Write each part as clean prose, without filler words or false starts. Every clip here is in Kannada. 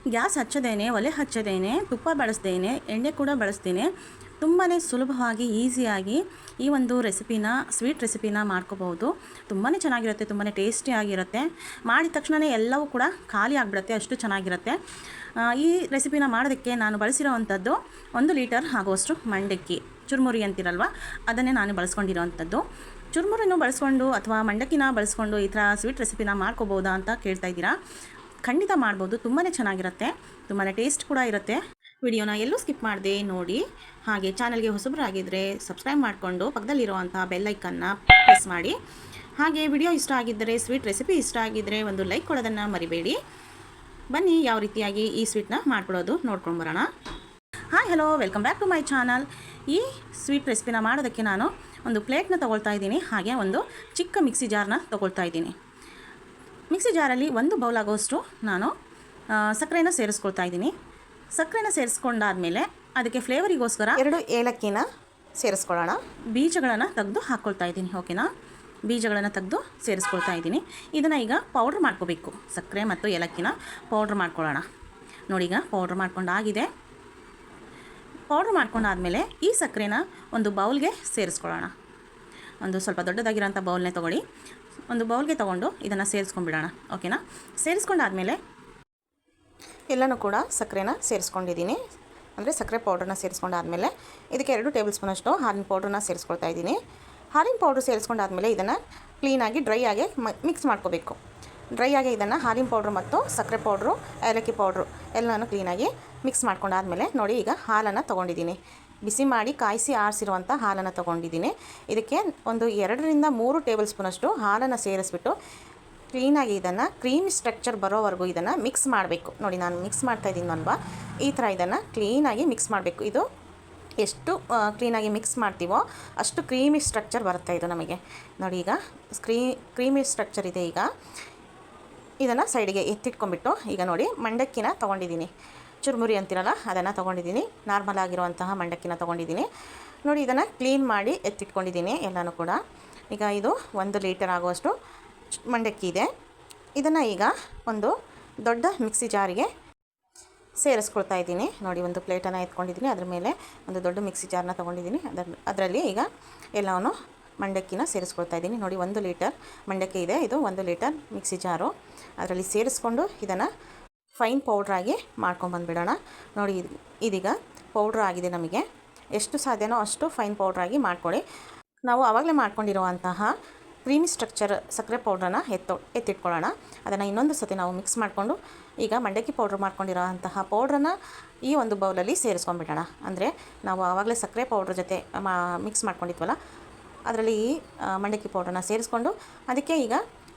ಗ್ಯಾಸ್ ಹಚ್ಚದೇನೆ, ಒಲೆ ಹಚ್ಚದೇನೆ, ತುಪ್ಪ ಬಳಸ್ದೇನೆ, ಎಣ್ಣೆ ಕೂಡ ಬಳಸ್ದೇನೆ ತುಂಬಾ ಸುಲಭವಾಗಿ ಈಸಿಯಾಗಿ ಈ ಒಂದು ರೆಸಿಪಿನ, ಸ್ವೀಟ್ ರೆಸಿಪಿನ ಮಾಡ್ಕೋಬಹುದು. ತುಂಬಾ ಚೆನ್ನಾಗಿರುತ್ತೆ, ತುಂಬಾ ಟೇಸ್ಟಿಯಾಗಿರುತ್ತೆ. ಮಾಡಿದ ತಕ್ಷಣವೇ ಎಲ್ಲವೂ ಕೂಡ ಖಾಲಿ ಆಗಿಬಿಡುತ್ತೆ, ಅಷ್ಟು ಚೆನ್ನಾಗಿರುತ್ತೆ. ಈ ರೆಸಿಪಿನ ಮಾಡೋದಕ್ಕೆ ನಾನು ಬಳಸಿರೋವಂಥದ್ದು 1 ಲೀಟರ್ ಆಗುವಷ್ಟು ಮಂಡಕ್ಕಿ, ಚುರುಮುರಿ ಅಂತಿರಲ್ವ, ಅದನ್ನೇ ನಾನು ಬಳಸ್ಕೊಂಡಿರೋವಂಥದ್ದು. ಚುರುಮುರಿನೂ ಬಳಸ್ಕೊಂಡು ಅಥವಾ ಮಂಡಕ್ಕಿನ ಬಳಸ್ಕೊಂಡು ಈ ಥರ ಸ್ವೀಟ್ ರೆಸಿಪಿನ ಮಾಡ್ಕೋಬೋದಾ ಅಂತ ಕೇಳ್ತಾ ಇದ್ದೀರಾ. ಖಂಡಿತ ಮಾಡ್ಬೋದು, ತುಂಬಾ ಚೆನ್ನಾಗಿರುತ್ತೆ, ತುಂಬಾ ಟೇಸ್ಟ್ ಕೂಡ ಇರುತ್ತೆ. ವಿಡಿಯೋನ ಎಲ್ಲೂ ಸ್ಕಿಪ್ ಮಾಡದೆ ನೋಡಿ. ಹಾಗೆ ಚಾನಲ್ಗೆ ಹೊಸಬರಾಗಿದ್ದರೆ ಸಬ್ಸ್ಕ್ರೈಬ್ ಮಾಡಿಕೊಂಡು ಪಕ್ಕದಲ್ಲಿರುವಂಥ ಬೆಲ್ ಐಕನ್ನ ಪ್ರೆಸ್ ಮಾಡಿ. ಹಾಗೆ ವಿಡಿಯೋ ಇಷ್ಟ ಆಗಿದ್ದರೆ, ಸ್ವೀಟ್ ರೆಸಿಪಿ ಇಷ್ಟ ಆಗಿದ್ದರೆ ಒಂದು ಲೈಕ್ ಕೊಡೋದನ್ನು ಮರಿಬೇಡಿ. ಬನ್ನಿ ಯಾವ ರೀತಿಯಾಗಿ ಈ ಸ್ವೀಟ್ನ ಮಾಡ್ಕೊಳ್ಳೋದು ನೋಡ್ಕೊಂಡು ಬರೋಣ. Hi hello, welcome back to my channel. ಈ ಸ್ವೀಟ್ ರೆಸಿಪಿನ ಮಾಡೋದಕ್ಕೆ ನಾನು ಒಂದು ಪ್ಲೇಟ್ನ ತೊಗೊಳ್ತಾ ಇದ್ದೀನಿ. ಹಾಗೆ ಒಂದು ಚಿಕ್ಕ ಮಿಕ್ಸಿ ಜಾರ್ನ ತೊಗೊಳ್ತಾ ಇದ್ದೀನಿ. ಮಿಕ್ಸಿ ಜಾರಲ್ಲಿ 1 ಬೌಲ್ ಆಗೋಷ್ಟು ನಾನು ಸಕ್ಕರೆನ ಸೇರಿಸ್ಕೊಳ್ತಾ ಇದ್ದೀನಿ. ಸಕ್ಕರೆನ ಸೇರಿಸ್ಕೊಂಡಾದ್ಮೇಲೆ ಅದಕ್ಕೆ ಫ್ಲೇವರಿಗೋಸ್ಕರ 2 ಏಲಕ್ಕಿನ ಸೇರಿಸ್ಕೊಳ್ಳೋಣ. ಬೀಜಗಳನ್ನು ತೆಗೆದು ಹಾಕ್ಕೊಳ್ತಾ ಇದ್ದೀನಿ. ಓಕೆನಾ, ಬೀಜಗಳನ್ನು ತೆಗೆದು ಸೇರಿಸ್ಕೊಳ್ತಾ ಇದ್ದೀನಿ. ಇದನ್ನು ಈಗ ಪೌಡ್ರ್ ಮಾಡ್ಕೋಬೇಕು. ಸಕ್ಕರೆ ಮತ್ತು ಏಲಕ್ಕಿನ ಪೌಡ್ರ್ ಮಾಡ್ಕೊಳ್ಳೋಣ. ನೋಡಿ, ಈಗ ಪೌಡ್ರ್ ಮಾಡ್ಕೊಂಡಾಗಿದೆ. ಪೌಡ್ರ್ ಮಾಡ್ಕೊಂಡಾದಮೇಲೆ ಈ ಸಕ್ಕರೆನ ಒಂದು ಬೌಲ್ಗೆ ಸೇರಿಸ್ಕೊಳ್ಳೋಣ. ಒಂದು ಸ್ವಲ್ಪ ದೊಡ್ಡದಾಗಿರೋಂಥ ಬೌಲ್ನೇ ತೊಗೊಳ್ಳಿ. ಒಂದು ಬೌಲ್ಗೆ ತೊಗೊಂಡು ಇದನ್ನು ಸೇರಿಸ್ಕೊಂಡ್ಬಿಡೋಣ. ಓಕೆನಾ, ಸೇರಿಸ್ಕೊಂಡಾದಮೇಲೆ ಎಲ್ಲನೂ ಕೂಡ ಸಕ್ಕರೆನ ಸೇರಿಸ್ಕೊಂಡಿದ್ದೀನಿ. ಅಂದರೆ ಸಕ್ಕರೆ ಪೌಡ್ರನ್ನ ಸೇರಿಸ್ಕೊಂಡಾದಮೇಲೆ ಇದಕ್ಕೆ 2 ಟೇಬಲ್ ಸ್ಪೂನಷ್ಟು ಹಾಲಿನ ಪೌಡ್ರನ್ನ ಸೇರಿಸ್ಕೊಳ್ತಾ ಇದ್ದೀನಿ. ಹಾಲಿನ ಪೌಡ್ರ್ ಸೇರಿಸ್ಕೊಂಡಾದಮೇಲೆ ಇದನ್ನು ಕ್ಲೀನಾಗಿ ಡ್ರೈ ಆಗಿ ಮಿಕ್ಸ್ ಮಾಡ್ಕೋಬೇಕು. ಡ್ರೈ ಆಗಿ ಇದನ್ನು ಹಾಲಿನ ಪೌಡ್ರು ಮತ್ತು ಸಕ್ಕರೆ ಪೌಡ್ರು, ಏಲಕ್ಕಿ ಪೌಡ್ರು ಎಲ್ಲನೂ ಕ್ಲೀನಾಗಿ ಮಿಕ್ಸ್ ಮಾಡ್ಕೊಂಡಾದಮೇಲೆ ನೋಡಿ, ಈಗ ಹಾಲನ್ನು ತೊಗೊಂಡಿದ್ದೀನಿ. ಬಿಸಿ ಮಾಡಿ ಕಾಯಿಸಿ ಆರಿಸಿರುವಂಥ ಹಾಲನ್ನು ತೊಗೊಂಡಿದ್ದೀನಿ. ಇದಕ್ಕೆ ಒಂದು 2 ರಿಂದ 3 ಟೇಬಲ್ ಸ್ಪೂನಷ್ಟು ಹಾಲನ್ನು ಸೇರಿಸ್ಬಿಟ್ಟು ಕ್ಲೀನಾಗಿ ಇದನ್ನು ಕ್ರೀಮಿ ಸ್ಟ್ರಕ್ಚರ್ ಬರೋವರೆಗೂ ಇದನ್ನು ಮಿಕ್ಸ್ ಮಾಡಬೇಕು. ನೋಡಿ, ನಾನು ಮಿಕ್ಸ್ ಮಾಡ್ತಾಯಿದ್ದೀನಿ ಅಲ್ವಾ, ಈ ಥರ ಇದನ್ನು ಕ್ಲೀನಾಗಿ ಮಿಕ್ಸ್ ಮಾಡಬೇಕು. ಇದು ಎಷ್ಟು ಕ್ಲೀನಾಗಿ ಮಿಕ್ಸ್ ಮಾಡ್ತೀವೋ ಅಷ್ಟು ಕ್ರೀಮಿ ಸ್ಟ್ರಕ್ಚರ್ ಬರುತ್ತೆ ಇದು ನಮಗೆ. ನೋಡಿ, ಈಗ ಕ್ರೀಮಿ ಸ್ಟ್ರಕ್ಚರ್ ಇದೆ. ಈಗ ಇದನ್ನು ಸೈಡಿಗೆ ಎತ್ತಿಟ್ಕೊಂಡ್ಬಿಟ್ಟು ಈಗ ನೋಡಿ, ಮಂಡಕ್ಕಿನ ತೊಗೊಂಡಿದ್ದೀನಿ. ಚುರುಮುರಿ ಅಂತಿರಲ್ಲ, ಅದನ್ನು ತೊಗೊಂಡಿದ್ದೀನಿ. ನಾರ್ಮಲ್ ಆಗಿರುವಂತಹ ಮಂಡಕ್ಕಿನ ತೊಗೊಂಡಿದ್ದೀನಿ. ನೋಡಿ, ಇದನ್ನು ಕ್ಲೀನ್ ಮಾಡಿ ಎತ್ತಿಟ್ಕೊಂಡಿದ್ದೀನಿ ಎಲ್ಲನೂ ಕೂಡ. ಈಗ ಇದು 1 ಲೀಟರ್ ಆಗುವಷ್ಟು ಮಂಡಕ್ಕಿ ಇದೆ. ಇದನ್ನು ಈಗ ಒಂದು ದೊಡ್ಡ ಮಿಕ್ಸಿ ಜಾರಿಗೆ ಸೇರಿಸ್ಕೊಳ್ತಾ ಇದ್ದೀನಿ. ನೋಡಿ, ಒಂದು ಪ್ಲೇಟನ್ನು ಎತ್ಕೊಂಡಿದ್ದೀನಿ. ಅದ್ರ ಮೇಲೆ ಒಂದು ದೊಡ್ಡ ಮಿಕ್ಸಿ ಜಾರನ್ನ ತೊಗೊಂಡಿದ್ದೀನಿ. ಅದರಲ್ಲಿ ಈಗ ಎಲ್ಲವನ್ನು ಮಂಡಕ್ಕಿನ ಸೇರಿಸ್ಕೊಳ್ತಾ ಇದ್ದೀನಿ. ನೋಡಿ, 1 ಲೀಟರ್ ಮಂಡಕ್ಕಿ ಇದೆ. ಇದು 1 ಲೀಟರ್ ಮಿಕ್ಸಿ ಜಾರು. ಅದರಲ್ಲಿ ಸೇರಿಸ್ಕೊಂಡು ಇದನ್ನು ಫೈನ್ ಪೌಡ್ರಾಗಿ ಮಾಡ್ಕೊಂಬಂದುಬಿಡೋಣ. ನೋಡಿ, ಇದೀಗ ಪೌಡ್ರ್ ಆಗಿದೆ. ನಮಗೆ ಎಷ್ಟು ಸಾಧ್ಯನೋ ಅಷ್ಟು ಫೈನ್ ಪೌಡ್ರಾಗಿ ಮಾಡ್ಕೊಳ್ಳಿ. ನಾವು ಆವಾಗಲೇ ಮಾಡ್ಕೊಂಡಿರುವಂತಹ ಕ್ರೀಮಿ ಸ್ಟ್ರಕ್ಚರ್ ಸಕ್ಕರೆ ಪೌಡ್ರನ್ನು ಎತ್ತಿಟ್ಕೊಳ್ಳೋಣ. ಅದನ್ನು ಇನ್ನೊಂದು ಸತಿ ನಾವು ಮಿಕ್ಸ್ ಮಾಡಿಕೊಂಡು ಈಗ ಮಂಡಕ್ಕಿ ಪೌಡ್ರ್ ಮಾಡ್ಕೊಂಡಿರೋಂತಹ ಪೌಡ್ರನ್ನು ಈ ಒಂದು ಬೌಲಲ್ಲಿ ಸೇರಿಸ್ಕೊಂಡ್ಬಿಡೋಣ. ಅಂದರೆ ನಾವು ಆವಾಗಲೇ ಸಕ್ಕರೆ ಪೌಡ್ರ್ ಜೊತೆ ಮಿಕ್ಸ್ ಮಾಡ್ಕೊಂಡಿದ್ವಲ್ಲ, ಅದರಲ್ಲಿ ಈ ಮಂಡಕ್ಕಿ ಪೌಡ್ರನ್ನ ಸೇರಿಸ್ಕೊಂಡು ಅದಕ್ಕೆ ಈಗ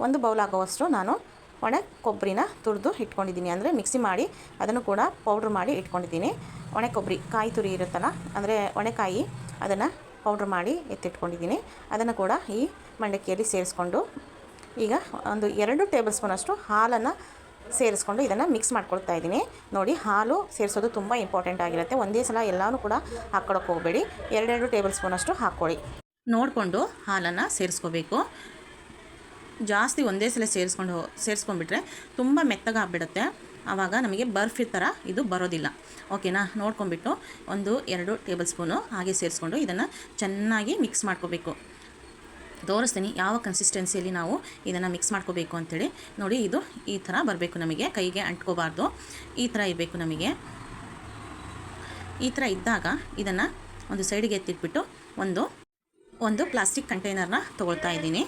1 ಬೌಲ್ ಆಗೋವಷ್ಟು ನಾನು ಒಣ ಕೊಬ್ಬರಿನ ತುರಿದು ಇಟ್ಕೊಂಡಿದ್ದೀನಿ. ಅಂದರೆ ಮಿಕ್ಸಿ ಮಾಡಿ ಅದನ್ನು ಕೂಡ ಪೌಡ್ರ್ ಮಾಡಿ ಇಟ್ಕೊಂಡಿದ್ದೀನಿ. ಒಣ ಕೊಬ್ಬರಿ, ಕಾಯಿ ತುರಿ ಇರುತ್ತಲ್ಲ, ಅಂದರೆ ಒಣಕಾಯಿ, ಅದನ್ನು ಪೌಡ್ರ್ ಮಾಡಿ ಎತ್ತಿಟ್ಕೊಂಡಿದ್ದೀನಿ. ಅದನ್ನು ಕೂಡ ಈ ಮಂಡಕ್ಕಿಯಲ್ಲಿ ಸೇರಿಸ್ಕೊಂಡು ಈಗ ಒಂದು 2 ಟೇಬಲ್ ಸ್ಪೂನಷ್ಟು ಹಾಲನ್ನು ಸೇರಿಸ್ಕೊಂಡು ಇದನ್ನು ಮಿಕ್ಸ್ ಮಾಡ್ಕೊಳ್ತಾ ಇದ್ದೀನಿ. ನೋಡಿ, ಹಾಲು ಸೇರಿಸೋದು ತುಂಬ ಇಂಪಾರ್ಟೆಂಟ್ ಆಗಿರುತ್ತೆ. ಒಂದೇ ಸಲ ಎಲ್ಲನೂ ಕೂಡ ಹಾಕ್ಕೊಳಕ್ಕೆ ಹೋಗಬೇಡಿ. 2 ಟೇಬಲ್ ಸ್ಪೂನಷ್ಟು ಹಾಕ್ಕೊಳ್ಳಿ. ನೋಡಿಕೊಂಡು ಹಾಲನ್ನು ಸೇರಿಸ್ಕೋಬೇಕು. ಜಾಸ್ತಿ ಒಂದೇ ಸಲ ಸೇರಿಸ್ಕೊಂಡ್ಬಿಟ್ರೆ ತುಂಬ ಮೆತ್ತಗಾಗ್ಬಿಡುತ್ತೆ. ಆವಾಗ ನಮಗೆ ಬರ್ಫಿ ಥರ ಇದು ಬರೋದಿಲ್ಲ. ಓಕೆನಾ, ನೋಡ್ಕೊಂಬಿಟ್ಟು 1-2 ಟೇಬಲ್ ಸ್ಪೂನು ಹಾಗೆ ಸೇರಿಸ್ಕೊಂಡು ಇದನ್ನು ಚೆನ್ನಾಗಿ ಮಿಕ್ಸ್ ಮಾಡ್ಕೋಬೇಕು. ತೋರಿಸ್ತೀನಿ ಯಾವ ಕನ್ಸಿಸ್ಟೆನ್ಸಿಯಲ್ಲಿ ನಾವು ಇದನ್ನು ಮಿಕ್ಸ್ ಮಾಡ್ಕೋಬೇಕು ಅಂಥೇಳಿ. ನೋಡಿ, ಇದು ಈ ಥರ ಬರಬೇಕು. ನಮಗೆ ಕೈಗೆ ಅಂಟ್ಕೋಬಾರ್ದು, ಈ ಥರ ಇರಬೇಕು ನಮಗೆ. ಈ ಥರ ಇದ್ದಾಗ ಇದನ್ನು ಒಂದು ಸೈಡಿಗೆ ಎತ್ತಿಟ್ಬಿಟ್ಟು ಒಂದು ಪ್ಲಾಸ್ಟಿಕ್ ಕಂಟೈನರ್ನ ತೊಗೊಳ್ತಾ ಇದ್ದೀನಿ.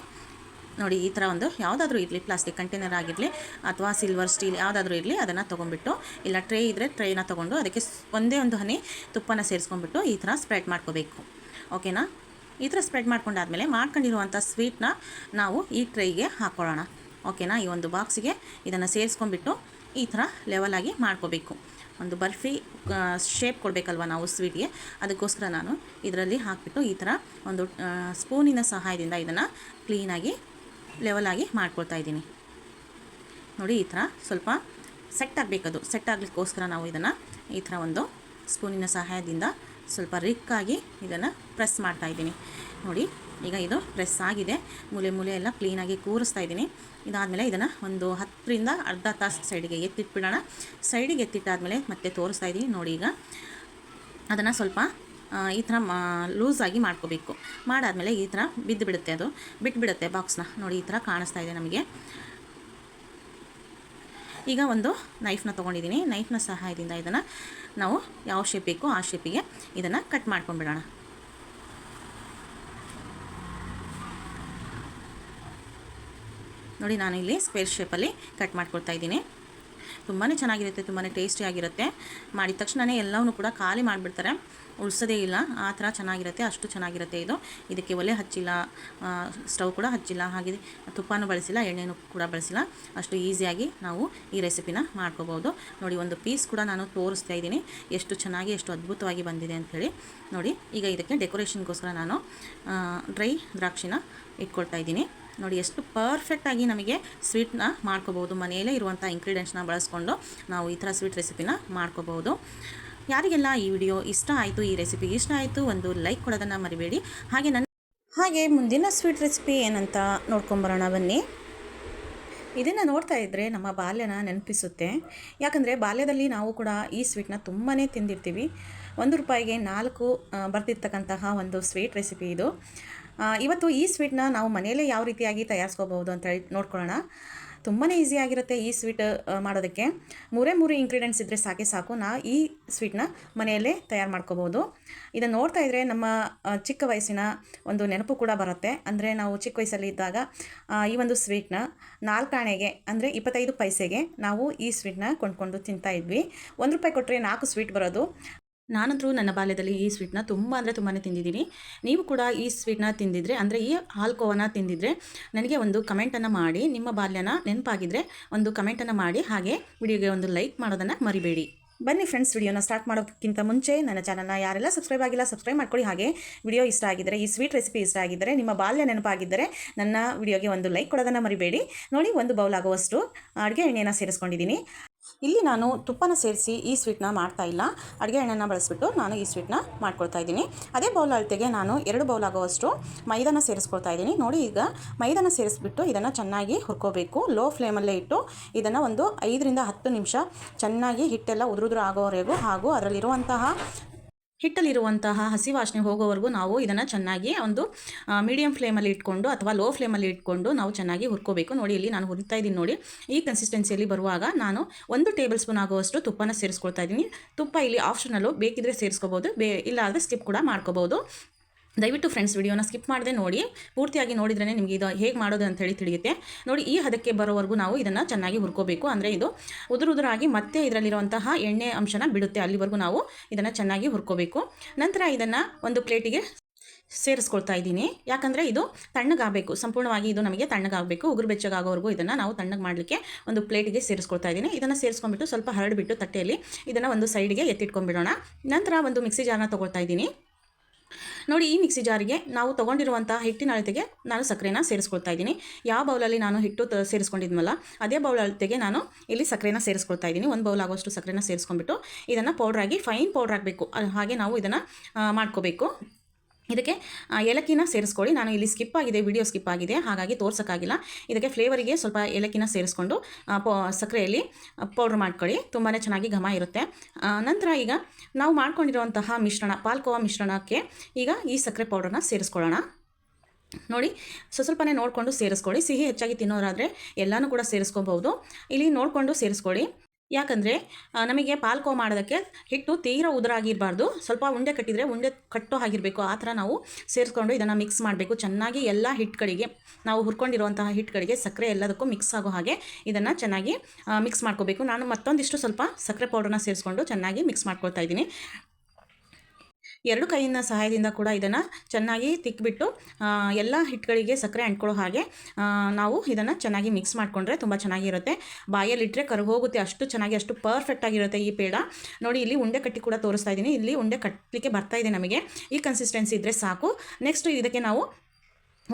ನೋಡಿ, ಈ ಥರ ಒಂದು ಯಾವುದಾದ್ರೂ ಇರಲಿ, ಪ್ಲಾಸ್ಟಿಕ್ ಕಂಟೈನರ್ ಆಗಿರಲಿ ಅಥವಾ ಸಿಲ್ವರ್, ಸ್ಟೀಲ್ ಯಾವುದಾದ್ರೂ ಇರಲಿ, ಅದನ್ನು ತೊಗೊಂಡ್ಬಿಟ್ಟು, ಇಲ್ಲ ಟ್ರೇ ಇದ್ದರೆ ಟ್ರೇನ ತೊಗೊಂಡು ಅದಕ್ಕೆ ಒಂದೇ ಒಂದು ಹನಿ ತುಪ್ಪನ ಸೇರಿಸ್ಕೊಂಡ್ಬಿಟ್ಟು ಈ ಥರ ಸ್ಪ್ರೆಡ್ ಮಾಡ್ಕೋಬೇಕು. ಓಕೆನಾ, ಈ ಥರ ಸ್ಪ್ರೆಡ್ ಮಾಡ್ಕೊಂಡಾದ್ಮೇಲೆ ಮಾಡ್ಕೊಂಡಿರುವಂಥ ಸ್ವೀಟ್ನ ನಾವು ಈ ಟ್ರೈಗೆ ಹಾಕ್ಕೊಳ್ಳೋಣ. ಓಕೆನಾ, ಈ ಒಂದು ಬಾಕ್ಸಿಗೆ ಇದನ್ನು ಸೇರಿಸ್ಕೊಂಡ್ಬಿಟ್ಟು ಈ ಥರ ಲೆವೆಲಾಗಿ ಮಾಡ್ಕೋಬೇಕು. ಒಂದು ಬರ್ಫಿ ಶೇಪ್ ಕೊಡಬೇಕಲ್ವ ನಾವು ಸ್ವೀಟ್ಗೆ, ಅದಕ್ಕೋಸ್ಕರ ನಾನು ಇದರಲ್ಲಿ ಹಾಕಿಬಿಟ್ಟು ಈ ಥರ ಒಂದು ಸ್ಪೂನಿನ ಸಹಾಯದಿಂದ ಇದನ್ನು ಕ್ಲೀನಾಗಿ ಲೆವೆಲಾಗಿ ಮಾಡ್ಕೊಳ್ತಾ ಇದ್ದೀನಿ. ನೋಡಿ, ಈ ಥರ ಸ್ವಲ್ಪ ಸೆಟ್ ಆಗಬೇಕದು. ಸೆಟ್ ಆಗಲಿಕ್ಕೋಸ್ಕರ ನಾವು ಇದನ್ನು ಈ ಥರ ಒಂದು ಸ್ಪೂನಿನ ಸಹಾಯದಿಂದ ಸ್ವಲ್ಪ ರಿಕ್ಕಾಗಿ ಇದನ್ನು ಪ್ರೆಸ್ ಮಾಡ್ತಾಯಿದ್ದೀನಿ. ನೋಡಿ, ಈಗ ಇದು ಪ್ರೆಸ್ ಆಗಿದೆ, ಮೂಲೆ ಮೂಲೆ ಎಲ್ಲ ಕ್ಲೀನಾಗಿ ಕೂರಿಸ್ತಾ ಇದ್ದೀನಿ. ಇದಾದಮೇಲೆ ಇದನ್ನು ಒಂದು 10ರಿಂದ ಅರ್ಧ ತಾಸು ಸೈಡಿಗೆ ಎತ್ತಿಟ್ಬಿಡೋಣ. ಸೈಡಿಗೆ ಎತ್ತಿಟ್ಟಾದಮೇಲೆ ಮತ್ತೆ ತೋರಿಸ್ತಾ ಇದ್ದೀನಿ ನೋಡಿ. ಈಗ ಅದನ್ನು ಸ್ವಲ್ಪ ಈ ಥರ ಲೂಸಾಗಿ ಮಾಡ್ಕೋಬೇಕು. ಮಾಡಾದಮೇಲೆ ಈ ಥರ ಬಿದ್ದುಬಿಡುತ್ತೆ, ಅದು ಬಿಟ್ಬಿಡುತ್ತೆ ಬಾಕ್ಸ್ನ ನೋಡಿ. ಈ ಥರ ಕಾಣಿಸ್ತಾ ಇದೆ ನಮಗೆ. ಈಗ ಒಂದು ನೈಫ್ನ ತೊಗೊಂಡಿದ್ದೀನಿ. ನೈಫ್ನ ಸಹಾಯದಿಂದ ಇದನ್ನು ನಾವು ಯಾವ ಶೇಪ್ ಬೇಕೋ ಆ ಶೇಪಿಗೆ ಇದನ್ನು ಕಟ್ ಮಾಡ್ಕೊಂಡ್ಬಿಡೋಣ. ನೋಡಿ ನಾನು ಇಲ್ಲಿ ಸ್ಕ್ವೇರ್ ಶೇಪಲ್ಲಿ ಕಟ್ ಮಾಡ್ಕೊಳ್ತಾ ಇದ್ದೀನಿ. ತುಂಬಾ ಚೆನ್ನಾಗಿರುತ್ತೆ, ತುಂಬಾ ಟೇಸ್ಟಿಯಾಗಿರುತ್ತೆ. ಮಾಡಿದ ತಕ್ಷಣವೇ ಎಲ್ಲವನ್ನೂ ಕೂಡ ಖಾಲಿ ಮಾಡಿಬಿಡ್ತಾರೆ, ಉಳಿಸೋದೇ ಇಲ್ಲ. ಆ ಥರ ಚೆನ್ನಾಗಿರುತ್ತೆ, ಅಷ್ಟು ಚೆನ್ನಾಗಿರುತ್ತೆ ಇದು. ಇದಕ್ಕೆ ಒಲೆ ಹಚ್ಚಿಲ್ಲ, ಸ್ಟವ್ ಕೂಡ ಹಚ್ಚಿಲ್ಲ, ಹಾಗೆ ತುಪ್ಪನೂ ಬಳಸಿಲ್ಲ, ಎಣ್ಣೆನೂ ಕೂಡ ಬಳಸಿಲ್ಲ. ಅಷ್ಟು ಈಸಿಯಾಗಿ ನಾವು ಈ ರೆಸಿಪಿನ ಮಾಡ್ಕೋಬೋದು. ನೋಡಿ ಒಂದು ಪೀಸ್ ಕೂಡ ನಾನು ತೋರಿಸ್ತಾ ಇದ್ದೀನಿ ಎಷ್ಟು ಚೆನ್ನಾಗಿ, ಎಷ್ಟು ಅದ್ಭುತವಾಗಿ ಬಂದಿದೆ ಅಂಥೇಳಿ ನೋಡಿ. ಈಗ ಇದಕ್ಕೆ ಡೆಕೋರೇಷನ್ಗೋಸ್ಕರ ನಾನು ಡ್ರೈ ದ್ರಾಕ್ಷಿನ ಇಟ್ಕೊಳ್ತಾ ಇದ್ದೀನಿ. ನೋಡಿ ಎಷ್ಟು ಪರ್ಫೆಕ್ಟಾಗಿ ನಮಗೆ ಸ್ವೀಟ್ನ ಮಾಡ್ಕೋಬೋದು. ಮನೆಯಲ್ಲೇ ಇರುವಂಥ ಇಂಗ್ರೀಡಿಯೆಂಟ್ಸ್ನ ಬಳಸ್ಕೊಂಡು ನಾವು ಈ ಥರ ಸ್ವೀಟ್ ರೆಸಿಪಿನ ಮಾಡ್ಕೋಬೋದು. ಯಾರಿಗೆಲ್ಲ ಈ ವಿಡಿಯೋ ಇಷ್ಟ ಆಯಿತು, ಈ ರೆಸಿಪಿ ಇಷ್ಟ ಆಯಿತು, ಒಂದು ಲೈಕ್ ಕೊಡೋದನ್ನು ಮರಿಬೇಡಿ. ಹಾಗೆ ಮುಂದಿನ ಸ್ವೀಟ್ ರೆಸಿಪಿ ಏನಂತ ನೋಡ್ಕೊಂಬರೋಣ ಬನ್ನಿ. ಇದನ್ನು ನೋಡ್ತಾ ಇದ್ದರೆ ನಮ್ಮ ಬಾಲ್ಯನ ನೆನಪಿಸುತ್ತೆ. ಯಾಕಂದರೆ ಬಾಲ್ಯದಲ್ಲಿ ನಾವು ಕೂಡ ಈ ಸ್ವೀಟ್ನ ತುಂಬಾ ತಿಂದಿರ್ತೀವಿ. ₹1ಗೆ 4 ಬರ್ತಿರ್ತಕ್ಕಂತಹ ಒಂದು ಸ್ವೀಟ್ ರೆಸಿಪಿ ಇದು. ಇವತ್ತು ಈ ಸ್ವೀಟ್ನ ನಾವು ಮನೆಯಲ್ಲೇ ಯಾವ ರೀತಿಯಾಗಿ ತಯಾರಿಸ್ಕೋಬೋದು ಅಂತ ಹೇಳಿ ನೋಡ್ಕೊಳ್ಳೋಣ. ತುಂಬಾ ಈಸಿಯಾಗಿರುತ್ತೆ ಈ ಸ್ವೀಟ್ ಮಾಡೋದಕ್ಕೆ. 3 ಇಂಗ್ರೀಡಿಯೆಂಟ್ಸ್ ಇದ್ದರೆ ಸಾಕು. ಈ ಸ್ವೀಟ್ನ ಮನೆಯಲ್ಲೇ ತಯಾರು ಮಾಡ್ಕೋಬೋದು. ಇದನ್ನು ನೋಡ್ತಾ ಇದ್ದರೆ ನಮ್ಮ ಚಿಕ್ಕ ವಯಸ್ಸಿನ ಒಂದು ನೆನಪು ಕೂಡ ಬರುತ್ತೆ. ಅಂದರೆ ನಾವು ಚಿಕ್ಕ ವಯಸ್ಸಲ್ಲಿ ಇದ್ದಾಗ ಈ ಒಂದು ಸ್ವೀಟ್ನ 4 ಆಣೆಗೆ ಅಂದರೆ 25 ಪೈಸೆಗೆ ನಾವು ಈ ಸ್ವೀಟ್ನ ಕೊಂಡ್ಕೊಂಡು ತಿಂತಾಯಿದ್ವಿ. ₹1 ಕೊಟ್ಟರೆ 4 ಸ್ವೀಟ್ ಬರೋದು. ನಾನಂತರೂ ನನ್ನ ಬಾಲ್ಯದಲ್ಲಿ ಈ ಸ್ವೀಟ್ನ ತುಂಬಾ ತಿಂದಿದ್ದೀನಿ. ನೀವು ಕೂಡ ಈ ಸ್ವೀಟ್ನ ತಿಂದಿದ್ರೆ, ಅಂದರೆ ಈ ಹಾಲ್ಕೋವನ ತಿಂದಿದ್ರೆ ನನಗೆ ಒಂದು ಕಮೆಂಟನ್ನು ಮಾಡಿ. ನಿಮ್ಮ ಬಾಲ್ಯನ ನೆನಪಾಗಿದ್ದರೆ ಒಂದು ಕಮೆಂಟನ್ನು ಮಾಡಿ. ಹಾಗೆ ವಿಡಿಯೋಗೆ ಒಂದು ಲೈಕ್ ಮಾಡೋದನ್ನು ಮರಿಬೇಡಿ. ಬನ್ನಿ ಫ್ರೆಂಡ್ಸ್, ವಿಡಿಯೋನ ಸ್ಟಾರ್ಟ್ ಮಾಡೋಕ್ಕಿಂತ ಮುಂಚೆ ನನ್ನ ಚಾನಲ್ನ ಯಾರೆಲ್ಲ ಸಬ್ಸ್ಕ್ರೈಬ್ ಆಗಿಲ್ಲ ಸಬ್ಸ್ಕ್ರೈಬ್ ಮಾಡ್ಕೊಳ್ಳಿ. ಹಾಗೆ ವಿಡಿಯೋ ಇಷ್ಟ ಆಗಿದ್ದರೆ, ಈ ಸ್ವೀಟ್ ರೆಸಿಪಿ ಇಷ್ಟ ಆಗಿದ್ದರೆ, ನಿಮ್ಮ ಬಾಲ್ಯ ನೆನಪಾಗಿದ್ದರೆ ನನ್ನ ವಿಡಿಯೋಗೆ ಒಂದು ಲೈಕ್ ಕೊಡೋದನ್ನು ಮರಿಬೇಡಿ. ನೋಡಿ, 1 ಬೌಲ್ ಆಗುವಷ್ಟು ಅಡುಗೆ ಎಣ್ಣೆನ ಸೇರಿಸ್ಕೊಂಡಿದ್ದೀನಿ. ಇಲ್ಲಿ ನಾನು ತುಪ್ಪನ ಸೇರಿಸಿ ಈ ಸ್ವೀಟ್ನ ಮಾಡ್ತಾ ಇಲ್ಲ, ಅಡುಗೆ ಎಣ್ಣೆನ ಬಳಸಿಬಿಟ್ಟು ನಾನು ಈ ಸ್ವೀಟ್ನ ಮಾಡ್ಕೊಳ್ತಾ ಇದ್ದೀನಿ. ಅದೇ ಬೌಲ್ ಅಳತೆಗೆ ನಾನು 2 ಬೌಲ್ ಆಗುವಷ್ಟು ಮೈದಾನ ಸೇರಿಸ್ಕೊಳ್ತಾ ಇದ್ದೀನಿ. ನೋಡಿ, ಈಗ ಮೈದಾನ ಸೇರಿಸ್ಬಿಟ್ಟು ಇದನ್ನು ಚೆನ್ನಾಗಿ ಹುರ್ಕೋಬೇಕು. ಲೋ ಫ್ಲೇಮಲ್ಲೇ ಇಟ್ಟು ಇದನ್ನು ಒಂದು 5ರಿಂದ 10 ನಿಮಿಷ ಚೆನ್ನಾಗಿ ಹಿಟ್ಟೆಲ್ಲ ಉದುರು ಆಗೋವರೆಗೂ, ಹಾಗೂ ಹಿಟ್ಟಲ್ಲಿರುವಂತಹ ಹಸಿ ವಾಸನೆ ಹೋಗೋವರೆಗೂ ನಾವು ಇದನ್ನು ಚೆನ್ನಾಗಿ ಒಂದು ಮೀಡಿಯಂ ಫ್ಲೇಮಲ್ಲಿ ಇಟ್ಕೊಂಡು ಅಥವಾ ಲೋ ಫ್ಲೇಮಲ್ಲಿ ಇಟ್ಕೊಂಡು ನಾವು ಚೆನ್ನಾಗಿ ಹುರ್ಕೋಬೇಕು. ನೋಡಿ, ಇಲ್ಲಿ ನಾನು ಹುರಿತಾ ಇದ್ದೀನಿ. ನೋಡಿ, ಈ ಕನ್ಸಿಸ್ಟೆನ್ಸಿಯಲ್ಲಿ ಬರುವಾಗ ನಾನು 1 ಟೇಬಲ್ ಸ್ಪೂನ್ ಆಗುವಷ್ಟು ತುಪ್ಪನ ಸೇರಿಸ್ಕೊಳ್ತಾ ಇದ್ದೀನಿ. ತುಪ್ಪ ಇಲ್ಲಿ ಆಪ್ಷನಲ್ಲು, ಬೇಕಿದ್ರೆ ಸೇರಿಸ್ಕೋಬೋದು, ಇಲ್ಲ ಆದರೆ ಸ್ಕಿಪ್ ಕೂಡ ಮಾಡ್ಕೋಬೋದು. ದಯವಿಟ್ಟು ಫ್ರೆಂಡ್ಸ್ ವಿಡಿಯೋನ ಸ್ಕಿಪ್ ಮಾಡದೆ ನೋಡಿ, ಪೂರ್ತಿಯಾಗಿ ನೋಡಿದ್ರೇ ನಿಮಗೆ ಇದು ಹೇಗೆ ಮಾಡೋದು ಅಂತ ಹೇಳಿ ತಿಳಿಯುತ್ತೆ. ನೋಡಿ, ಈ ಹದಕ್ಕೆ ಬರೋವರೆಗೂ ನಾವು ಇದನ್ನು ಚೆನ್ನಾಗಿ ಹುರ್ಕೋಬೇಕು. ಅಂದರೆ ಇದು ಉದುರಾಗಿ ಮತ್ತೆ ಇದರಲ್ಲಿರುವಂತಹ ಎಣ್ಣೆ ಅಂಶನ ಬಿಡುತ್ತೆ, ಅಲ್ಲಿವರೆಗೂ ನಾವು ಇದನ್ನು ಚೆನ್ನಾಗಿ ಹುರ್ಕೋಬೇಕು. ನಂತರ ಇದನ್ನು ಒಂದು ಪ್ಲೇಟಿಗೆ ಸೇರಿಸ್ಕೊಳ್ತಾ ಇದ್ದೀನಿ. ಯಾಕಂದರೆ ಇದು ತಣ್ಣಗಾಗಬೇಕು, ಸಂಪೂರ್ಣವಾಗಿ ಇದು ನಮಗೆ ತಣ್ಣಗಾಗಬೇಕು. ಉಗುರು ಬೆಚ್ಚಗಾಗೋವರೆಗೂ ಇದನ್ನು ನಾವು ತಣ್ಣಗೆ ಮಾಡಲಿಕ್ಕೆ ಒಂದು ಪ್ಲೇಟಿಗೆ ಸೇರಿಸ್ಕೊಳ್ತಾ ಇದ್ದೀನಿ. ಇದನ್ನು ಸೇರಿಸ್ಕೊಂಡ್ಬಿಟ್ಟು ಸ್ವಲ್ಪ ಹರಡಿಬಿಟ್ಟು ತಟ್ಟೆಯಲ್ಲಿ ಇದನ್ನು ಒಂದು ಸೈಡಿಗೆ ಎತ್ತಿಟ್ಕೊಂಡ್ಬಿಡೋಣ. ನಂತರ ಒಂದು ಮಿಕ್ಸಿ ಜಾರ್ನ ತೊಗೊಳ್ತಾ ಇದ್ದೀನಿ. ನೋಡಿ, ಈ ಮಿಕ್ಸಿ ಜಾರಿಗೆ ನಾವು ತೊಗೊಂಡಿರುವಂಥ ಹಿಟ್ಟಿನ ಅಳತೆಗೆ ನಾನು ಸಕ್ಕರೆನ ಸೇರಿಸ್ಕೊಳ್ತಾ ಇದ್ದೀನಿ. ಯಾವ ಬೌಲಲ್ಲಿ ನಾನು ಹಿಟ್ಟು ಸೇರಿಸ್ಕೊಂಡಿದ್ನಲ್ಲ ಅದೇ ಬೌಲ್ ಅಳತೆಗೆ ನಾನು ಇಲ್ಲಿ ಸಕ್ಕರೆನ ಸೇರಿಸ್ಕೊಳ್ತಾ ಇದ್ದೀನಿ. 1 ಬೌಲ್ ಆಗೋಷ್ಟು ಸಕ್ಕರೆನ ಸೇರಿಸ್ಕೊಂಡ್ಬಿಟ್ಟು ಇದನ್ನು ಪೌಡ್ರಾಗಿ, ಫೈನ್ ಪೌಡ್ರ್ ಆಗಬೇಕು, ಹಾಗೆ ನಾವು ಇದನ್ನು ಮಾಡ್ಕೋಬೇಕು. ಇದಕ್ಕೆ ಏಲಕ್ಕಿನ ಸೇರಿಸ್ಕೊಳ್ಳಿ. ನಾನು ಇಲ್ಲಿ ಸ್ಕಿಪ್ ಆಗಿದೆ, ವಿಡಿಯೋ ಸ್ಕಿಪ್ ಆಗಿದೆ, ಹಾಗಾಗಿ ತೋರ್ಸೋಕ್ಕಾಗಿಲ್ಲ. ಇದಕ್ಕೆ ಫ್ಲೇವರಿಗೆ ಸ್ವಲ್ಪ ಏಲಕ್ಕಿನ ಸೇರಿಸ್ಕೊಂಡು ಸಕ್ಕರೆಯಲ್ಲಿ ಪೌಡ್ರ್ ಮಾಡ್ಕೊಳ್ಳಿ, ತುಂಬಾ ಚೆನ್ನಾಗಿ ಘಮ ಇರುತ್ತೆ. ನಂತರ ಈಗ ನಾವು ಮಾಡ್ಕೊಂಡಿರುವಂತಹ ಮಿಶ್ರಣ, ಪಾಲ್ಕೋವಾ ಮಿಶ್ರಣಕ್ಕೆ ಈಗ ಈ ಸಕ್ಕರೆ ಪೌಡ್ರನ್ನ ಸೇರಿಸ್ಕೊಳ್ಳೋಣ. ನೋಡಿ, ಸ್ವಲ್ಪನೇ ನೋಡಿಕೊಂಡು ಸೇರಿಸ್ಕೊಳ್ಳಿ. ಸಿಹಿ ಹೆಚ್ಚಾಗಿ ತಿನ್ನೋರಾದರೆ ಎಲ್ಲನೂ ಕೂಡ ಸೇರಿಸ್ಕೊಬಹುದು. ಇಲ್ಲಿ ನೋಡಿಕೊಂಡು ಸೇರಿಸ್ಕೊಳ್ಳಿ. ಯಾಕಂದರೆ ನಮಗೆ ಪಾಲ್ಕೋ ಮಾಡೋದಕ್ಕೆ ಹಿಟ್ಟು ತೀರಾ ಉದುರಾಗಿರಬಾರ್ದು, ಸ್ವಲ್ಪ ಉಂಡೆ ಕಟ್ಟಿದರೆ ಉಂಡೆ ಕಟ್ಟೋ ಆಗಿರಬೇಕು. ಆ ಥರ ನಾವು ಸೇರಿಸ್ಕೊಂಡು ಇದನ್ನು ಮಿಕ್ಸ್ ಮಾಡಬೇಕು ಚೆನ್ನಾಗಿ. ಎಲ್ಲ ಹಿಟ್ಟುಗಳಿಗೆ, ನಾವು ಹುರ್ಕೊಂಡಿರುವಂತಹ ಹಿಟ್ಟುಗಳಿಗೆ ಸಕ್ಕರೆ ಎಲ್ಲದಕ್ಕೂ ಮಿಕ್ಸ್ ಆಗೋ ಹಾಗೆ ಇದನ್ನು ಚೆನ್ನಾಗಿ ಮಿಕ್ಸ್ ಮಾಡ್ಕೋಬೇಕು. ನಾನು ಮತ್ತೊಂದಿಷ್ಟು ಸ್ವಲ್ಪ ಸಕ್ಕರೆ ಪೌಡರ್ನ ಸೇರಿಸ್ಕೊಂಡು ಚೆನ್ನಾಗಿ ಮಿಕ್ಸ್ ಮಾಡ್ಕೊಳ್ತಾ ಇದ್ದೀನಿ. 2 ಕೈಯಿನ ಸಹಾಯದಿಂದ ಕೂಡ ಇದನ್ನು ಚೆನ್ನಾಗಿ ತಿಕ್ಕಿಬಿಟ್ಟು ಎಲ್ಲ ಹಿಟ್ಟುಗಳಿಗೆ ಸಕ್ಕರೆ ಅಂಟ್ಕೊಳ್ಳೋ ಹಾಗೆ ನಾವು ಇದನ್ನು ಚೆನ್ನಾಗಿ ಮಿಕ್ಸ್ ಮಾಡಿಕೊಂಡ್ರೆ ತುಂಬ ಚೆನ್ನಾಗಿರುತ್ತೆ. ಬಾಯಲ್ಲಿಟ್ಟರೆ ಕರಗೋಗುತ್ತೆ, ಅಷ್ಟು ಚೆನ್ನಾಗಿ, ಅಷ್ಟು ಪರ್ಫೆಕ್ಟಾಗಿರುತ್ತೆ ಈ ಪೇಡ. ನೋಡಿ, ಇಲ್ಲಿ ಉಂಡೆ ಕಟ್ಟಿ ಕೂಡ ತೋರಿಸ್ತಾ ಇದ್ದೀನಿ. ಇಲ್ಲಿ ಉಂಡೆ ಕಟ್ಟಲಿಕ್ಕೆ ಬರ್ತಾ ಇದೆ ನಮಗೆ. ಈ ಕನ್ಸಿಸ್ಟೆನ್ಸಿ ಇದ್ದರೆ ಸಾಕು. ನೆಕ್ಸ್ಟ್ ಇದಕ್ಕೆ ನಾವು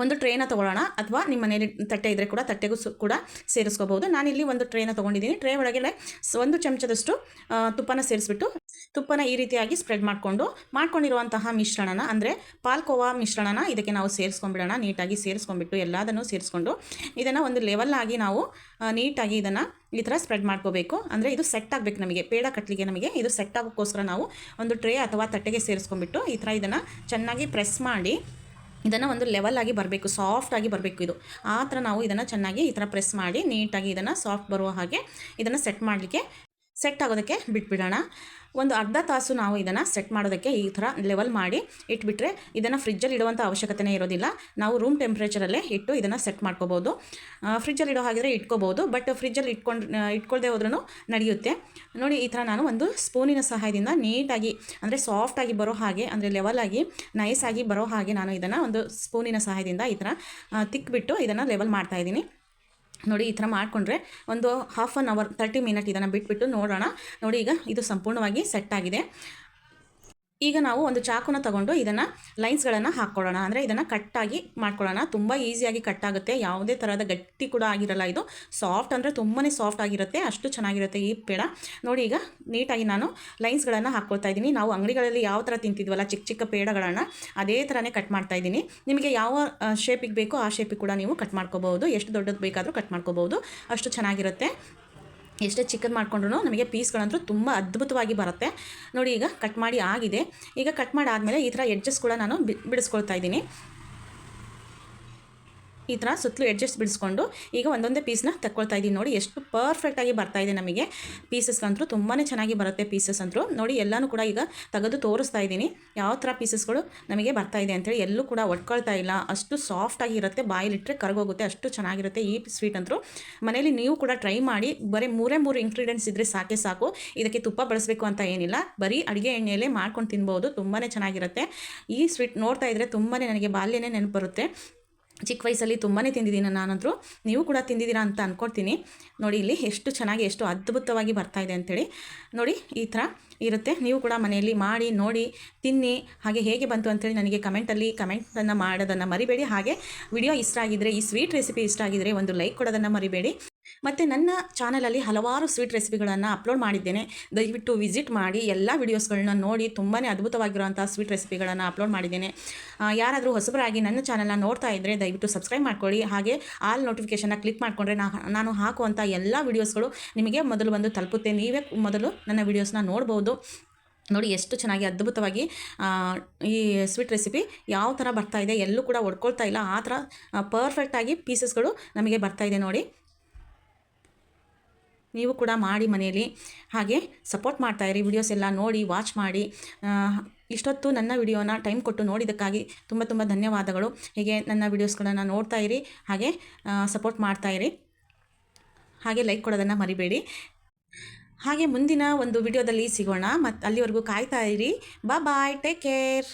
ಒಂದು ಟ್ರೇನ ತೊಗೊಳ್ಳೋಣ, ಅಥವಾ ನಿಮ್ಮ ಮನೇಲಿ ತಟ್ಟೆ ಇದ್ದರೆ ಕೂಡ ತಟ್ಟೆಗೂ ಕೂಡ ಸೇರಿಸ್ಕೋಬೋದು. ನಾನಿಲ್ಲಿ ಒಂದು ಟ್ರೇನ ತೊಗೊಂಡಿದ್ದೀನಿ. ಟ್ರೇ ಒಳಗಡೆ 1 ಚಮಚದಷ್ಟು ತುಪ್ಪನ ಸೇರಿಸ್ಬಿಟ್ಟು ತುಪ್ಪನ ಈ ರೀತಿಯಾಗಿ ಸ್ಪ್ರೆಡ್ ಮಾಡ್ಕೊಂಡಿರುವಂತಹ ಮಿಶ್ರಣನ, ಅಂದರೆ ಪಾಲ್ಕೋವಾ ಮಿಶ್ರಣನ ಇದಕ್ಕೆ ನಾವು ಸೇರಿಸ್ಕೊಂಡ್ಬಿಡೋಣ. ನೀಟಾಗಿ ಸೇರಿಸ್ಕೊಂಡ್ಬಿಟ್ಟು ಎಲ್ಲದನ್ನು ಸೇರಿಸ್ಕೊಂಡು ಇದನ್ನು ಒಂದು ಲೆವೆಲ್ಲಾಗಿ ನಾವು ನೀಟಾಗಿ ಇದನ್ನು ಈ ಥರ ಸ್ಪ್ರೆಡ್ ಮಾಡ್ಕೋಬೇಕು. ಅಂದರೆ ಇದು ಸೆಟ್ ಆಗಬೇಕು, ನಮಗೆ ಪೇಡ ಕಟ್ಲಿಗೆ ನಮಗೆ ಇದು ಸೆಟ್ ಆಗೋಕ್ಕೋಸ್ಕರ ನಾವು ಒಂದು ಟ್ರೇ ಅಥವಾ ತಟ್ಟೆಗೆ ಸೇರಿಸ್ಕೊಂಡ್ಬಿಟ್ಟು ಈ ಥರ ಇದನ್ನು ಚೆನ್ನಾಗಿ ಪ್ರೆಸ್ ಮಾಡಿ ಇದನ್ನು ಒಂದು ಲೆವೆಲಾಗಿ ಬರಬೇಕು, ಸಾಫ್ಟಾಗಿ ಬರಬೇಕು. ಇದು ಆ ಥರ ನಾವು ಇದನ್ನು ಚೆನ್ನಾಗಿ ಈ ಥರ ಪ್ರೆಸ್ ಮಾಡಿ ನೀಟಾಗಿ ಇದನ್ನು ಸಾಫ್ಟ್ ಬರುವ ಹಾಗೆ ಇದನ್ನು ಸೆಟ್ ಆಗೋದಕ್ಕೆ ಬಿಟ್ಬಿಡೋಣ. ಒಂದು ಅರ್ಧ ತಾಸು ನಾವು ಇದನ್ನು ಸೆಟ್ ಮಾಡೋದಕ್ಕೆ ಈ ಥರ ಲೆವೆಲ್ ಮಾಡಿ ಇಟ್ಬಿಟ್ರೆ ಇದನ್ನು ಫ್ರಿಜ್ಜಲ್ಲಿ ಇಡುವಂಥ ಅವಶ್ಯಕತೆ ಇರೋದಿಲ್ಲ. ನಾವು ರೂಮ್ ಟೆಂಪ್ರೇಚರಲ್ಲೇ ಇಟ್ಟು ಇದನ್ನು ಸೆಟ್ ಮಾಡ್ಕೋಬೋದು. ಫ್ರಿಜ್ಜಲ್ಲಿ ಇಡೋ ಹಾಗಿದ್ರೆ ಇಟ್ಕೋಬೋದು, ಬಟ್ ಫ್ರಿಜ್ಜಲ್ಲಿ ಇಟ್ಕೊಳ್ದೆ ಹೋದ್ರೂ ನಡೆಯುತ್ತೆ. ನೋಡಿ, ಈ ಥರ ನಾನು ಒಂದು ಸ್ಪೂನಿನ ಸಹಾಯದಿಂದ ನೀಟಾಗಿ, ಅಂದರೆ ಸಾಫ್ಟಾಗಿ ಬರೋ ಹಾಗೆ, ಅಂದರೆ ಲೆವೆಲಾಗಿ ನೈಸಾಗಿ ಬರೋ ಹಾಗೆ ನಾನು ಇದನ್ನು ಒಂದು ಸ್ಪೂನಿನ ಸಹಾಯದಿಂದ ಈ ಥರ ತಿಕ್ಬಿಟ್ಟು ಇದನ್ನು ಲೆವೆಲ್ ಮಾಡ್ತಾಯಿದ್ದೀನಿ. ನೋಡಿ, ಈ ಥರ ಮಾಡಿಕೊಂಡ್ರೆ ಒಂದು 1/2 ಅವರ್ 30 ಮಿನಿಟ್ ಇದನ್ನು ಬಿಟ್ಬಿಟ್ಟು ನೋಡೋಣ. ನೋಡಿ, ಈಗ ಇದು ಸಂಪೂರ್ಣವಾಗಿ ಸೆಟ್ ಆಗಿದೆ. ಈಗ ನಾವು ಒಂದು ಚಾಕುನ ತಗೊಂಡು ಇದನ್ನು ಲೈನ್ಸ್ಗಳನ್ನು ಹಾಕ್ಕೊಳ್ಳೋಣ, ಅಂದರೆ ಇದನ್ನು ಕಟ್ಟಾಗಿ ಮಾಡ್ಕೊಳ್ಳೋಣ. ತುಂಬ ಈಸಿಯಾಗಿ ಕಟ್ ಆಗುತ್ತೆ, ಯಾವುದೇ ಥರದ ಗಟ್ಟಿ ಕೂಡ ಆಗಿರಲ್ಲ. ಇದು ಸಾಫ್ಟ್ ಅಂದರೆ ತುಂಬಾ ಸಾಫ್ಟ್ ಆಗಿರುತ್ತೆ, ಅಷ್ಟು ಚೆನ್ನಾಗಿರುತ್ತೆ ಈ ಪೇಡ. ನೋಡಿ, ಈಗ ನೀಟಾಗಿ ನಾನು ಲೈನ್ಸ್ಗಳನ್ನು ಹಾಕ್ಕೊಳ್ತಾ ಇದ್ದೀನಿ. ನಾವು ಅಂಗಡಿಗಳಲ್ಲಿ ಯಾವ ಥರ ತಿಂತಿದ್ವಲ್ಲ ಚಿಕ್ಕ ಚಿಕ್ಕ ಪೇಡಗಳನ್ನು, ಅದೇ ಥರನೇ ಕಟ್ ಮಾಡ್ತಾ ಇದ್ದೀನಿ. ನಿಮಗೆ ಯಾವ ಶೇಪಿಗೆ ಬೇಕೋ ಆ ಶೇಪಿಗೆ ಕೂಡ ನೀವು ಕಟ್ ಮಾಡ್ಕೋಬೋದು. ಎಷ್ಟು ದೊಡ್ಡದು ಬೇಕಾದರೂ ಕಟ್ ಮಾಡ್ಕೋಬೋದು, ಅಷ್ಟು ಚೆನ್ನಾಗಿರುತ್ತೆ. ಎಷ್ಟೇ ಚಿಕ್ಕದು ಮಾಡ್ಕೊಂಡ್ರೂ ನಮಗೆ ಪೀಸ್ಗಳಂತೂ ತುಂಬ ಅದ್ಭುತವಾಗಿ ಬರುತ್ತೆ. ನೋಡಿ, ಈಗ ಕಟ್ ಮಾಡಿ ಆಗಿದೆ. ಈಗ ಕಟ್ ಮಾಡಿ ಆದಮೇಲೆ ಈ ಥರ ಎಡ್ಜಸ್ ಕೂಡ ನಾನು ಬಿಡಿಸ್ಕೊಳ್ತಾ ಇದ್ದೀನಿ. ಈ ಥರ ಸುತ್ತಲೂ ಎಡ್ಜಸ್ಟ್ ಬಿಡಿಸ್ಕೊಂಡು ಈಗ ಒಂದೊಂದೇ ಪೀಸ್ನ ತಗೊಳ್ತಾ ಇದ್ದೀನಿ. ನೋಡಿ, ಎಷ್ಟು ಪರ್ಫೆಕ್ಟಾಗಿ ಬರ್ತಾಯಿದೆ ನಮಗೆ ಪೀಸಸ್ಗಂತೂ, ತುಂಬಾ ಚೆನ್ನಾಗಿ ಬರುತ್ತೆ ಪೀಸಸ್ ಅಂತೂ. ನೋಡಿ, ಎಲ್ಲನೂ ಕೂಡ ಈಗ ತೆಗೆದು ತೋರಿಸ್ತಾ ಇದ್ದೀನಿ ಯಾವ ಥರ ಪೀಸಸ್ಗಳು ನಮಗೆ ಬರ್ತಾಯಿದೆ ಅಂತೇಳಿ. ಎಲ್ಲೂ ಕೂಡ ಒಟ್ಕೊಳ್ತಾ ಇಲ್ಲ, ಅಷ್ಟು ಸಾಫ್ಟಾಗಿ ಇರುತ್ತೆ, ಬಾಯಿಲಿಟ್ಟರೆ ಕರಗೋಗುತ್ತೆ, ಅಷ್ಟು ಚೆನ್ನಾಗಿರುತ್ತೆ ಈ ಸ್ವೀಟ್ ಅಂತೂ. ಮನೇಲಿ ನೀವು ಕೂಡ ಟ್ರೈ ಮಾಡಿ. ಬರೀ 3 ಇಂಗ್ರೀಡಿಯೆಂಟ್ಸ್ ಇದ್ದರೆ ಸಾಕು. ಇದಕ್ಕೆ ತುಪ್ಪ ಬಳಸಬೇಕು ಅಂತ ಏನಿಲ್ಲ, ಬರೀ ಅಡುಗೆ ಎಣ್ಣೆಯಲ್ಲೇ ಮಾಡ್ಕೊಂಡು ತಿನ್ಬೋದು, ತುಂಬಾ ಚೆನ್ನಾಗಿರುತ್ತೆ. ಈ ಸ್ವೀಟ್ ನೋಡ್ತಾ ಇದ್ದರೆ ತುಂಬಾ ನನಗೆ ಬಾಲ್ಯನೇ ನೆನಪು ಬರುತ್ತೆ. ಚಿಕ್ಕ ವಯಸ್ಸಲ್ಲಿ ತುಂಬಾ ತಿಂದಿದ್ದೀನಿ ನಾನಂತರೂ, ನೀವು ಕೂಡ ತಿಂದಿದ್ದೀರಾ ಅಂತ ಅಂದ್ಕೊಳ್ತೀನಿ. ನೋಡಿ, ಇಲ್ಲಿ ಎಷ್ಟು ಚೆನ್ನಾಗಿ, ಎಷ್ಟು ಅದ್ಭುತವಾಗಿ ಬರ್ತಾಯಿದೆ ಅಂಥೇಳಿ. ನೋಡಿ, ಈ ಥರ ಇರುತ್ತೆ. ನೀವು ಕೂಡ ಮನೆಯಲ್ಲಿ ಮಾಡಿ ನೋಡಿ, ತಿನ್ನಿ. ಹಾಗೆ ಹೇಗೆ ಬಂತು ಅಂಥೇಳಿ ನನಗೆ ಕಮೆಂಟನ್ನು ಮಾಡೋದನ್ನು ಮರಿಬೇಡಿ. ಹಾಗೆ ವಿಡಿಯೋ ಇಷ್ಟ ಆಗಿದ್ದರೆ, ಈ ಸ್ವೀಟ್ ರೆಸಿಪಿ ಇಷ್ಟ ಆಗಿದ್ದರೆ ಒಂದು ಲೈಕ್ ಕೊಡೋದನ್ನು ಮರಿಬೇಡಿ. ಮತ್ತು ನನ್ನ ಚಾನಲಲ್ಲಿ ಹಲವಾರು ಸ್ವೀಟ್ ರೆಸಿಪಿಗಳನ್ನು ಅಪ್ಲೋಡ್ ಮಾಡಿದ್ದೇನೆ, ದಯವಿಟ್ಟು ವಿಸಿಟ್ ಮಾಡಿ. ಎಲ್ಲ ವೀಡಿಯೋಸ್ಗಳನ್ನ ನೋಡಿ, ತುಂಬಾ ಅದ್ಭುತವಾಗಿರುವಂಥ ಸ್ವೀಟ್ ರೆಸಿಪಿಗಳನ್ನು ಅಪ್ಲೋಡ್ ಮಾಡಿದ್ದೇನೆ. ಯಾರಾದರೂ ಹೊಸಬರಾಗಿ ನನ್ನ ಚಾನಲ್ನ ನೋಡ್ತಾ ಇದ್ದರೆ ದಯವಿಟ್ಟು ಸಬ್ಸ್ಕ್ರೈಬ್ ಮಾಡ್ಕೊಳ್ಳಿ. ಹಾಗೆ ಆಲ್ ನೋಟಿಫಿಕೇಷನ್ನ ಕ್ಲಿಕ್ ಮಾಡಿಕೊಂಡ್ರೆ ನಾನು ಹಾಕುವಂಥ ಎಲ್ಲ ವೀಡಿಯೋಸ್ಗಳು ನಿಮಗೆ ಮೊದಲು ಬಂದು ತಲುಪುತ್ತೆ. ನೀವೇ ಮೊದಲು ನನ್ನ ವೀಡಿಯೋಸ್ನ ನೋಡ್ಬೋದು. ನೋಡಿ, ಎಷ್ಟು ಚೆನ್ನಾಗಿ ಅದ್ಭುತವಾಗಿ ಈ ಸ್ವೀಟ್ ರೆಸಿಪಿ ಯಾವ ಥರ ಬರ್ತಾಯಿದೆ, ಎಲ್ಲೂ ಕೂಡ ಒಡ್ಕೊಳ್ತಾ ಇಲ್ಲ, ಆ ಥರ ಪರ್ಫೆಕ್ಟಾಗಿ ಪೀಸಸ್ಗಳು ನಮಗೆ ಬರ್ತಾಯಿದೆ. ನೋಡಿ, ನೀವು ಕೂಡ ಮಾಡಿ ಮನೆಯಲ್ಲಿ. ಹಾಗೆ ಸಪೋರ್ಟ್ ಮಾಡ್ತಾಯಿರಿ, ವಿಡಿಯೋಸ್ ಎಲ್ಲ ನೋಡಿ ವಾಚ್ ಮಾಡಿ. ಇಷ್ಟೊತ್ತು ನನ್ನ ವಿಡಿಯೋನ ಟೈಮ್ ಕೊಟ್ಟು ನೋಡಿದ್ದಕ್ಕಾಗಿ ತುಂಬ ಧನ್ಯವಾದಗಳು. ಹೀಗೆ ನನ್ನ ವೀಡಿಯೋಸ್ಗಳನ್ನು ನೋಡ್ತಾ ಇರಿ, ಹಾಗೆ ಸಪೋರ್ಟ್ ಮಾಡ್ತಾಯಿರಿ. ಹಾಗೆ ಲೈಕ್ ಕೊಡೋದನ್ನು ಮರಿಬೇಡಿ. ಹಾಗೆ ಮುಂದಿನ ಒಂದು ವಿಡಿಯೋದಲ್ಲಿ ಸಿಗೋಣ. ಮತ್ತು ಅಲ್ಲಿವರೆಗೂ ಕಾಯ್ತಾ ಇರಿ. ಬಾಯ್, ಟೇಕ್ ಕೇರ್.